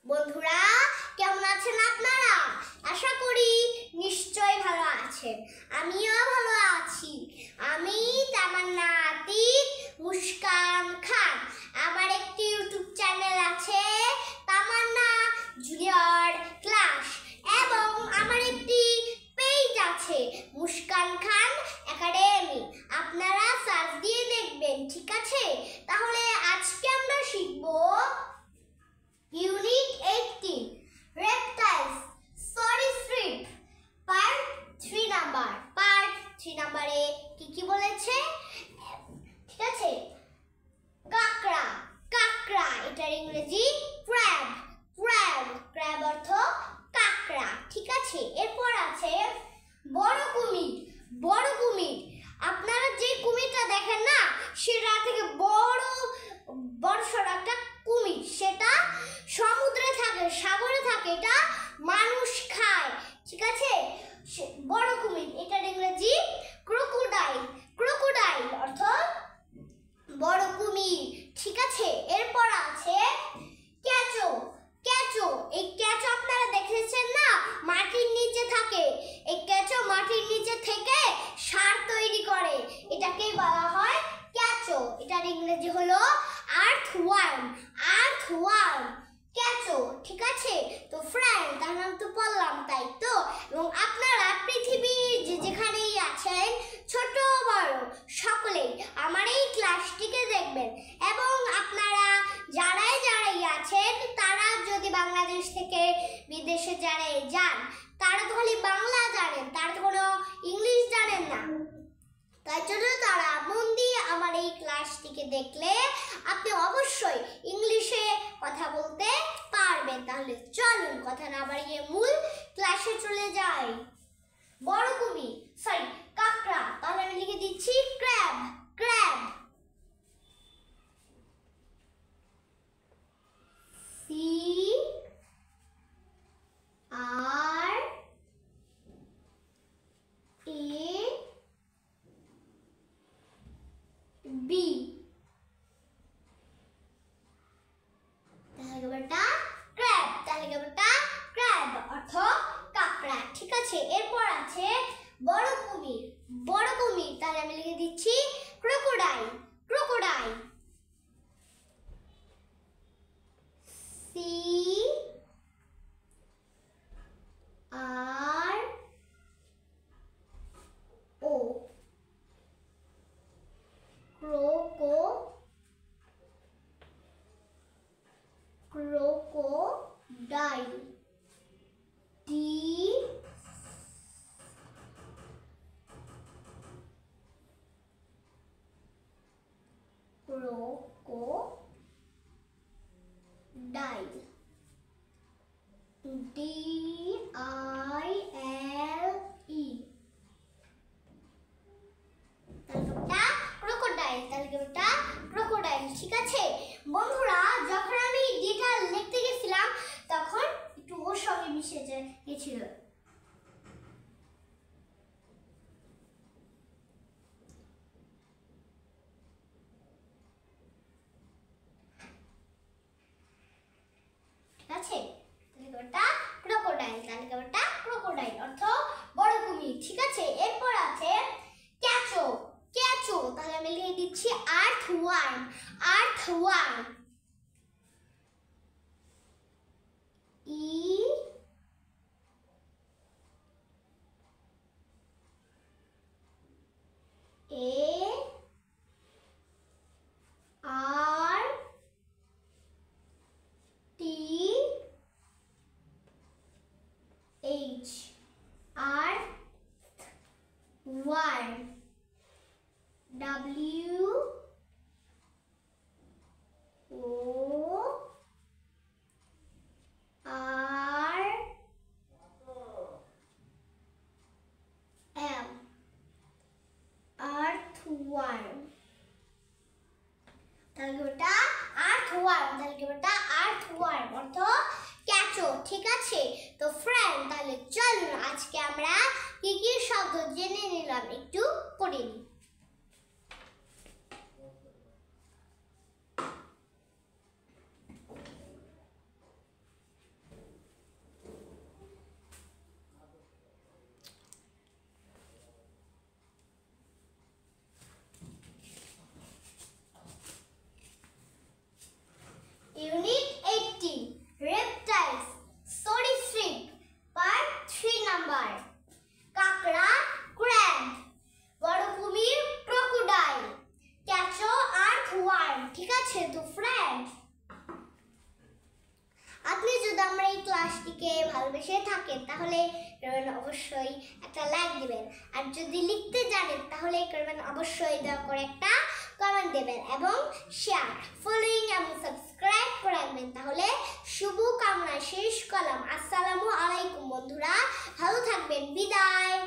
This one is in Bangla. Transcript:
বন্ধুরা কেমন আছেন আপনারা? আশা করি নিশ্চয়ই ভালো আছেন। আমিও ভালো আছি। আমি তামান্না আতিক মুস্কান খান। আমার একটি ইউটিউব চ্যানেল আছে তামান্না জুনিয়র ক্লাস এবং আমার একটি পেজ আছে মুস্কান খান একাডেমি। আপনারা সার্চ দিয়ে দেখবেন, ঠিক আছে? তাহলে আজকে আমরা শিখব Unit 18 Reptiles Sordid Part 3 number Part 3 নম্বরে কি বলেছে, ঠিক আছে? কাকড়া, কাকড়া এটার ইংরেজি crab, crab, crab অর্থ কাকড়া, ঠিক আছে? এরপর আছে বড় কুমির, বড় কুমির। আপনারা যে কুমিরটা দেখেন না, সেটা থেকে বড় সড় একটা কুমির, সেটা সমুদ্রে থাকে, সাগরে থাকে, এটা মানুষ খায়, ঠিক আছে? বড় কুমির এটার ইংরেজি ক্রোকোডাইল, ক্রোকোডাইল অর্থ বড় কুমির, ঠিক আছে? এরপর আছে কেঁচো, কেঁচো। এই কেঁচো আপনারা দেখেছেন না, মাটির নিচে থাকে। এই কেঁচো মাটির নিচে থেকে সার তৈরি করে, এটাকেই বলা হয় কেঁচো। এটার ইংরেজি হলো আর্থওয়ার্ম, আর্থওয়ার্ম, কেঁচো, ঠিক আছে? তো ফ্রেন্ড, তাহলে তো পড়লাম, তাই তো? এবং আপনারা পৃথিবীর যেখানেই আছেন, ছোট বড় সকলেই আমার এই ক্লাসটিকে দেখবেন। এবং আপনারা যারাই আছেন, তারা যদি বাংলাদেশ থেকে বিদেশে যারা যান, তারা তো খালি বাংলা জানেন, তারা তো কোনো ইংলিশ জানেন না। তাই জন্য তারা মন দিয়ে আমার এই ক্লাসটিকে দেখলে আপনি অবশ্যই ইংলিশে কথা বলতে পারবেন। তাহলে চলুন কথা না বাড়িয়ে মূল ক্লাসে চলে যাই। বড় কুমির, সরি কাকড়া, তাহলে আমি লিখে দিচ্ছি ক্র্যাব, ক্র্যাব, CRAB, তাহলে বেটা ক্র্যাব, তাহলে বেটা ক্র্যাব অর্থ কাকড়া, ঠিক আছে? এরপর আছে বড় কুমির, বড় কুমির, তাহলে আমি লিখে দিচ্ছি crocodile, crocodile, CRO, crocodile, D crocodile, DILE, crocodile, তাহলে ওটা ক্রোকোডাইল, ঠিক আছে? বন্ধুরা, যখন আমি ডিটা লিখতে গেছিলাম, তখন একটু ওর সঙ্গে মিশে গেছিল। ঠিক আছে? তাহলে ওটা ক্রোকোডাইল, তাহলে ওটা ক্রোকোডাইল অর্থ বড় কুমির, ঠিক আছে? এরপর আছে কেঁচো, কেঁচো, তাহলে আমি লিখে দিচ্ছি earthworm, earthworm, ARTH, earthworm, WORM, earthworm, তাহলে ওটা আর্থওয়ার্ম, তাহলে ওটা আর্থওয়ার্ম অর্থ কেঁচো, ঠিক আছে? তো ফ্রেন্ড, তাহলে চলুন আজকে আমরা কি কি শব্দ জেনে নিলাম, একটু পড়ে নিই। আছে তো ফ্রেন্ডস, আপনি যদি আমার এই ক্লাসটিকে ভালোবেসে থাকেন তাহলে অবশ্যই একটা লাইক দিবেন, আর যদি লিখতে জানেন তাহলে করবেন অবশ্যই দয়া করে একটা কমেন্ট দেবেন এবং শেয়ার, ফলোইং এবং সাবস্ক্রাইব করে রাখবেন। তাহলে শুভ কামনা শেষ করলাম। আসসালামু আলাইকুম বন্ধুরা, ভালো থাকবেন, বিদায়।